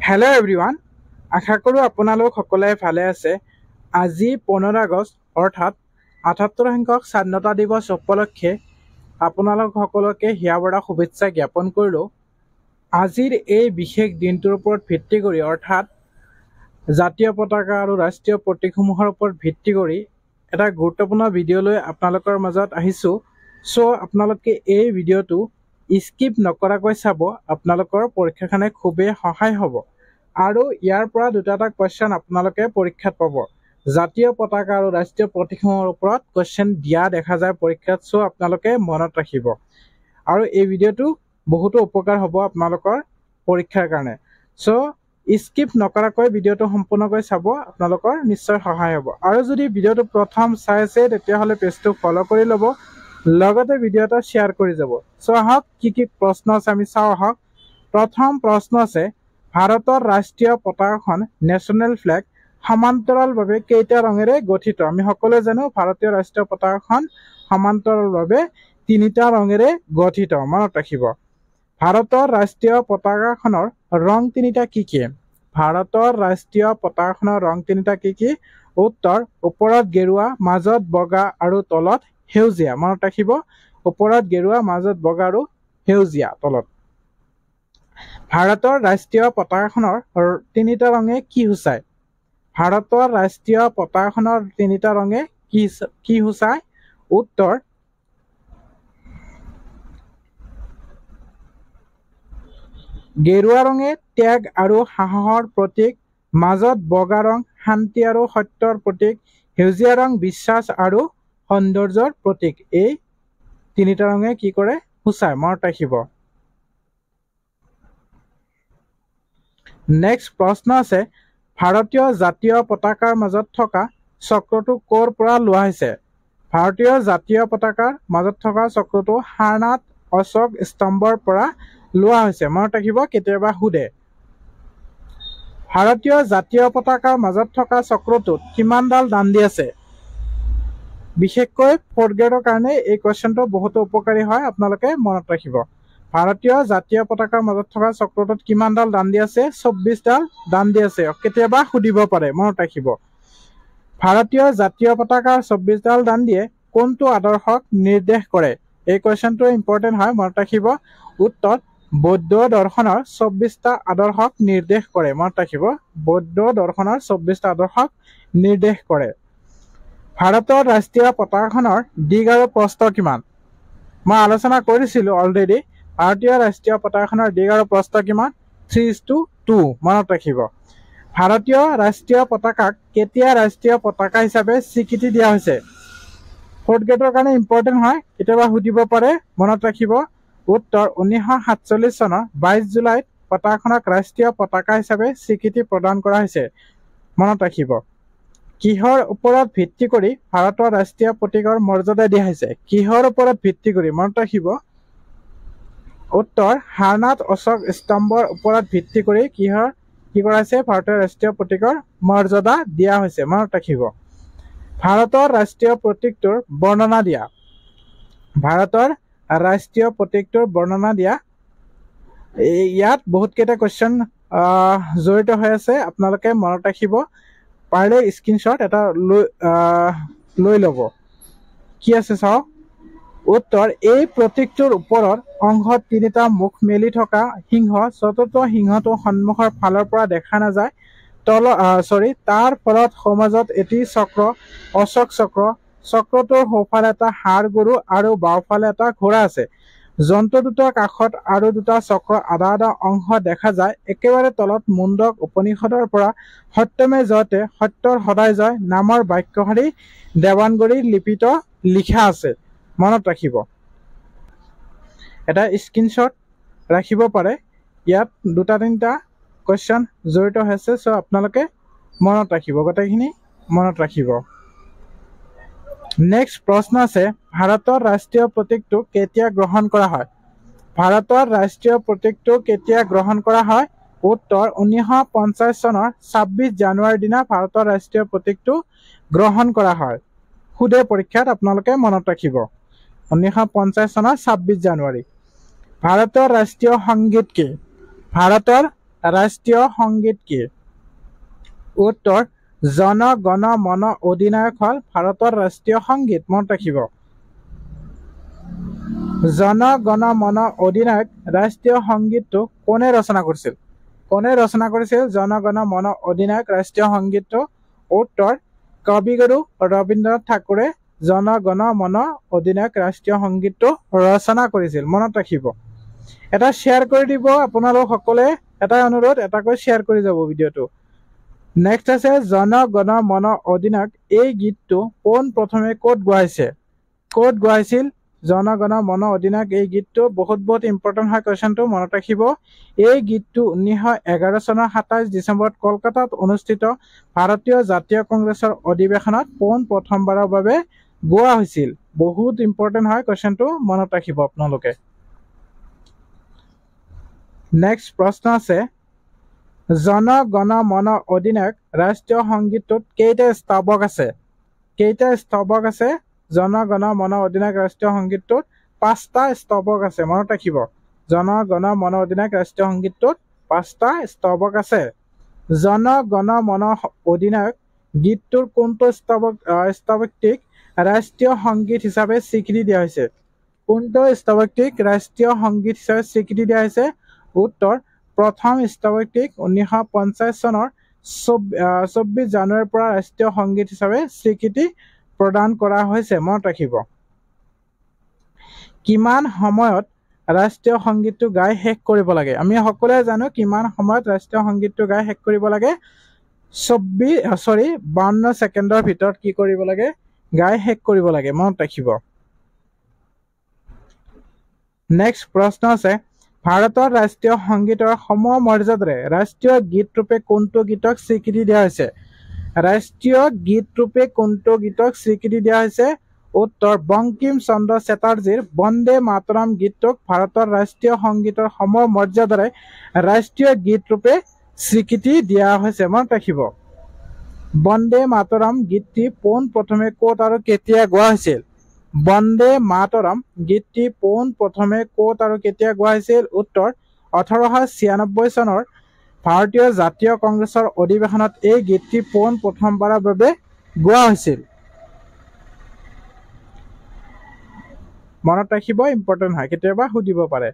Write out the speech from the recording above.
Hello' everyone, আশা কৰোঁ আপোনালোক সকলোৱে ভালে আছে। আজি 15 আগষ্ট অৰ্থাৎ ৭৮ সংখ্যক স্বাধীনতা দিৱস উপলক্ষে আপোনালোক সকলোকে হিয়াভৰা শুভেচ্ছা জ্ঞাপন কৰিলোঁ। আজিৰ এই বিশেষ দিনটোৰ ওপৰত ভিত্তি কৰি অৰ্থাৎ জাতীয় পতাকা আৰু ৰাষ্ট্ৰীয় প্ৰতীকসমূহৰ ওপৰত ভিত্তি কৰি এটা গুৰুত্বপূৰ্ণ ভিডিঅ' লৈ আপোনালোকৰ মাজত আহিছোঁ। চ' আপোনালোকে এই ভিডিঅ'টো স্কিপ নকৰাকৈ চাব, আপোনালোকৰ পৰীক্ষাখনে খুবেই সহায় হ'ব। আৰু ইয়াৰ পৰা দুটা কুৱেশ্যন আপোনালোকে পৰীক্ষাত পাব। জাতীয় পতাকা আৰু ৰাষ্ট্ৰীয় প্ৰতীকসমূহৰ ওপৰত কুৱেশ্যন দিয়া দেখা যায় পৰীক্ষাত, চ' আপোনালোকে মনত ৰাখিব। আৰু এই ভিডিঅ'টো বহুতো উপকাৰ হ'ব আপোনালোকৰ পৰীক্ষাৰ কাৰণে। চ' স্কিপ নকৰাকৈ ভিডিঅ'টো সম্পূৰ্ণকৈ চাব, আপোনালোকৰ নিশ্চয় সহায় হ'ব। আৰু যদি ভিডিঅ'টো প্ৰথম চাই আছে তেতিয়াহ'লে পেজটো ফ'ল' কৰি ল'ব, লগতে ভিডিঅ' এটা শ্বেয়াৰ কৰি যাব। চ' আহক কি প্ৰশ্ন আছে আমি চাওঁ আহক। প্ৰথম প্ৰশ্ন আছে, ভাৰতৰ ৰাষ্ট্ৰীয় পতাকাখন নেশ্যনেল ফ্লেগ সমান্তৰালভাৱে কেইটা ৰঙেৰে গঠিত? আমি সকলোৱে জানো ভাৰতীয় ৰাষ্ট্ৰীয় পতাকাখন সমান্তৰালভাৱে 3টা ৰঙেৰে গঠিত, মনত ৰাখিব। ভাৰতৰ ৰাষ্ট্ৰীয় পতাকাখনৰ ৰং 3টা কি কি? ভাৰতৰ ৰাষ্ট্ৰীয় পতাকাখনৰ ৰং 3টা কি কি? উত্তৰ, ওপৰত গেৰুৱা, মাজত বগা আৰু তলত সেউজীয়া, মনত ৰাখিব। ওপৰত গেৰুৱা, মাজত বগা আৰু সেউজীয়া তলত। ভাৰতৰ ৰাষ্ট্ৰীয় পতাকাখনৰ 3টা ৰঙে কি সূচায়? ভাৰতৰ ৰাষ্ট্ৰীয় পতাকাখনৰ 3টা ৰঙে কি সূচায়? উত্তৰ, গেৰুৱা ৰঙে ত্যাগ আৰু সাহসৰ প্ৰতীক, মাজত বগা ৰং শান্তি আৰু সত্যৰ প্ৰতীক, সেউজীয়া ৰং বিশ্বাস আৰু সৌন্দৰ্যৰ প্ৰতীক। এই 3টা ৰঙে কি কৰে? সূচায়, মনত ৰাখিব। নেক্সট প্ৰশ্ন আছে, ভাৰতীয় জাতীয় পতাকাৰ মাজত থকা চক্ৰটো ক'ৰ পৰা লোৱা হৈছে? ভাৰতীয় জাতীয় পতাকাৰ মাজত থকা চক্ৰটো সাৰনাথ অশোক স্তম্ভৰ পৰা লোৱা হৈছে, মনত ৰাখিব, কেতিয়াবা সোধে। ভাৰতীয় জাতীয় পতাকাৰ মাজত থকা চক্ৰটোত কিমানডাল দাণ্ডি আছে? বিশেষকৈ 4th গ্ৰেডৰ কাৰণে এই কুৱেশ্যনটো বহুতো উপকাৰী হয়, আপোনালোকে মনত ৰাখিব। ভাৰতীয় জাতীয় পতাকাৰ মাজত থকা চক্ৰটোত কিমানডাল দাণ্ডি আছে? 24ডাল দাণ্ডি আছে, কেতিয়াবা সুধিব পাৰে, মনত ৰাখিব। ভাৰতীয় জাতীয় পতাকাৰ 24ডাল দাণ্ডিয়ে কোনটো আদৰ্শক নিৰ্দেশ কৰে? এই কুৱেশ্যনটো ইম্পৰ্টেণ্ট হয়, মনত ৰাখিব। উত্তৰ, বৌদ্ধ দৰ্শনৰ 24টা আদৰ্শক নিৰ্দেশ কৰে, মনত ৰাখিব। বৌদ্ধ দৰ্শনৰ 24টা আদৰ্শক নিৰ্দেশ কৰে। ভাৰতৰ ৰাষ্ট্ৰীয় পতাকাখনৰ দিশ আৰু প্ৰস্থ কিমান? মই আলোচনা কৰিছিলোঁ অলৰেডি। ভাৰতীয় ৰাষ্ট্ৰীয় পতাকাখনৰ দিশ আৰু প্ৰস্থ কিমান? 3:2, মনত ৰাখিব। ভাৰতীয় ৰাষ্ট্ৰীয় পতাকাক কেতিয়া ৰাষ্ট্ৰীয় পতাকা হিচাপে স্বীকৃতি দিয়া হৈছে? 4th গ্ৰেডৰ কাৰণে ইম্পৰ্টেণ্ট হয়, কেতিয়াবা সুধিব পাৰে, মনত ৰাখিব। উত্তৰ, 1947 চনৰ 22 জুলাইত পতাকাখনক ৰাষ্ট্ৰীয় পতাকা হিচাপে স্বীকৃতি প্ৰদান কৰা হৈছে, মনত ৰাখিব। কিহৰ ওপৰত ভিত্তি কৰি ভাৰতৰ ৰাষ্ট্ৰীয় প্ৰতীকৰ মৰ্যাদা দিয়া হৈছে? কিহৰ ওপৰত ভিত্তি কৰি? মনত ৰাখিব। উত্তৰ, সাৰনাথ অশোক স্তম্ভৰ ওপৰত ভিত্তি কৰি কি কৰা হৈছে? ভাৰতীয় ৰাষ্ট্ৰীয় প্ৰতীকৰ মৰ্যাদা দিয়া হৈছে, মনত ৰাখিব। ভাৰতৰ ৰাষ্ট্ৰীয় প্ৰতীকটোৰ বৰ্ণনা দিয়া। ভাৰতৰ ৰাষ্ট্ৰীয় প্ৰতীকটোৰ বৰ্ণনা দিয়া। ইয়াত বহুত কেইটা কুৱেশ্যন জড়িত হৈ আছে, আপোনালোকে মনত ৰাখিব। পাৰিলে স্ক্ৰীনশ্বট এটা লৈ ল'ব। কি আছে চাওক। উত্তৰ, এই প্ৰতীকটোৰ ওপৰৰ অংশত 3টা মুখ মেলি থকা সিংহ, চতুৰ্থ সিংহটো সন্মুখৰ ফালৰ পৰা দেখা নাযায়। তাৰ ফলত সমাজত এটি চক্ৰ, অশোক চক্ৰ। চক্ৰটোৰ সোঁফালে এটা ষাঁড় গৰু আৰু বাওঁফালে এটা ঘোঁৰা আছে। যন্ত্ৰ দুটাৰ কাষত আৰু 2টা চক্ৰ আধা আধা অংশ দেখা যায়। একেবাৰে তলত মুণ্ডক উপনিষদৰ পৰা সত্যমে জয়তে, সত্যৰ সদায় জয় নামৰ বাক্যশাৰী দেৱানগৰী লিপিত লিখা আছে, মনত ৰাখিব। এটা স্ক্ৰীনশ্বট ৰাখিব পাৰে। ইয়াত 2-3টা কুৱেশ্যন জড়িত হৈছে, চ' আপোনালোকে মনত ৰাখিব, গোটেইখিনি মনত ৰাখিব। নেক্সট প্ৰশ্ন আছে, ভাৰতৰ ৰাষ্ট্ৰীয় প্ৰতীকটো কেতিয়া গ্ৰহণ কৰা হয়? ভাৰতৰ ৰাষ্ট্ৰীয় প্ৰতীকটো কেতিয়া গ্ৰহণ কৰা হয়? উত্তৰ, 1950 চনৰ 26 জানুৱাৰীৰ দিনা ভাৰতৰ ৰাষ্ট্ৰীয় প্ৰতীকটো গ্ৰহণ কৰা হয়। সোধে পৰীক্ষাত, আপোনালোকে মনত ৰাখিব। 1950 চনৰ 26 জানুৱাৰী। ভাৰতৰ ৰাষ্ট্ৰীয় সংগীত কি? ভাৰতৰ ৰাষ্ট্ৰীয় সংগীত কি? উত্তৰ জন গণ মন অধিনায়ক হ'ল ভাৰতৰ ৰাষ্ট্ৰীয় সংগীত। মনত ৰাখিব। জন গণ মন অধিনায়ক ৰাষ্ট্ৰীয় সংগীতটো কোনে ৰচনা কৰিছিল? কোনে ৰচনা কৰিছিল জন গণ মন অধিনায়ক ৰাষ্ট্ৰীয় সংগীতটো? উত্তৰ কবিগুৰু ৰবীন্দ্ৰনাথ ঠাকুৰে জন গণ মন অধিনায়ক ৰাষ্ট্ৰীয় সংগীতটো ৰচনা কৰিছিল। মনত ৰাখিব। এটা শ্বেয়াৰ কৰি দিব আপোনালোক সকলোৱে। এটাই অনুৰোধ, এটাকৈ শ্বেয়াৰ কৰি যাব ভিডিঅ'টো। নেক্সট আছে জন গণ মন অধিনায়ক এই গীতটো পোন প্ৰথমে ক'ত গোৱাইছে? ক'ত গোৱাইছিল জন গণ মন অধিনায়ক এই গীতটো? বহুত ইম্পৰ্টেণ্ট হয় কুৱেশ্যনটো, মনত ৰাখিব। এই গীতটো 1911 চনৰ 27 ডিচেম্বৰত কলকাতাত অনুষ্ঠিত ভাৰতীয় জাতীয় কংগ্ৰেছৰ অধিৱেশনত পোন প্ৰথমবাৰৰ বাবে গোৱা হৈছিল। বহুত ইম্পৰ্টেণ্ট হয় কুৱেশ্যনটো, মনত ৰাখিব আপোনালোকে। নেক্সট প্ৰশ্ন আছে জন গণ মন অধিনায়ক ৰাষ্ট্ৰীয় সংগীতটোত কেইটা স্তৱক আছে? কেইটা স্তৱক আছে জন গণ মন অধিনায়ক ৰাষ্ট্ৰীয় সংগীতটোত? 5টা স্তৱক আছে। মনত ৰাখিব। জন গণ মন অধিনায়ক ৰাষ্ট্ৰীয় সংগীতটোত 5টা স্তৱক আছে। জন গণ মন অধিনায়ক গীতটোৰ কোনটো স্তৱক্তিক ৰাষ্ট্ৰীয় সংগীত হিচাপে স্বীকৃতি দিয়া হৈছে? কোনটো স্তৱক্তিক ৰাষ্ট্ৰীয় সংগীত হিচাপে স্বীকৃতি দিয়া হৈছে? উত্তৰ প্ৰথম স্তৱক্তিক 1950 চনৰ 24 জানুৱাৰীৰ পৰা ৰাষ্ট্ৰীয় সংগীত হিচাপে স্বীকৃতি প্ৰদান কৰা হৈছে। মনত ৰাখিব। কিমান সময়ত ৰাষ্ট্ৰীয় সংগীতটো গাই শেষ কৰিব লাগে? আমি সকলোৱে জানো কিমান সময়ত ৰাষ্ট্ৰীয় সংগীতটো গাই শেষ কৰিব লাগে। 52 ছেকেণ্ডৰ ভিতৰত কি কৰিব লাগে? গাই শেষ কৰিব লাগে। মনত ৰাখিব। নেক্সট প্ৰশ্ন আছে ভাৰতৰ ৰাষ্ট্ৰীয় সংগীতৰ সমমৰ্যাদাৰে ৰাষ্ট্ৰীয় গীত ৰূপে কোনটো গীতক স্বীকৃতি দিয়া হৈছে? ৰাষ্ট্ৰীয় গীত ৰূপে কোনটো গীতক স্বীকৃতি দিয়া হৈছে? উত্তৰ বংকিম চন্দ্ৰ চেটাৰ্জীৰ বন্দে মাতৰম গীতটোক ভাৰতৰ ৰাষ্ট্ৰীয় সংগীতৰ সমমৰ্যাদাৰে ৰাষ্ট্ৰীয় গীত ৰূপে স্বীকৃতি দিয়া হৈছে। মনত ৰাখিব। বন্দে মাতৰম গীতটি পোন প্ৰথমে ক'ত আৰু কেতিয়া গোৱা হৈছিল? বন্দে মাতৰম গীতটি পোন প্ৰথমে ক'ত আৰু কেতিয়া গোৱা হৈছিল? উত্তৰ 1896 চনৰ ভাৰতীয় জাতীয় কংগ্ৰেছৰ অধিৱেশনত এই গীতটি পোন প্ৰথমবাৰৰ বাবে গোৱা হৈছিল। মনত ৰাখিব, ইম্পৰ্টেণ্ট হয়, কেতিয়াবা সুধিব পাৰে।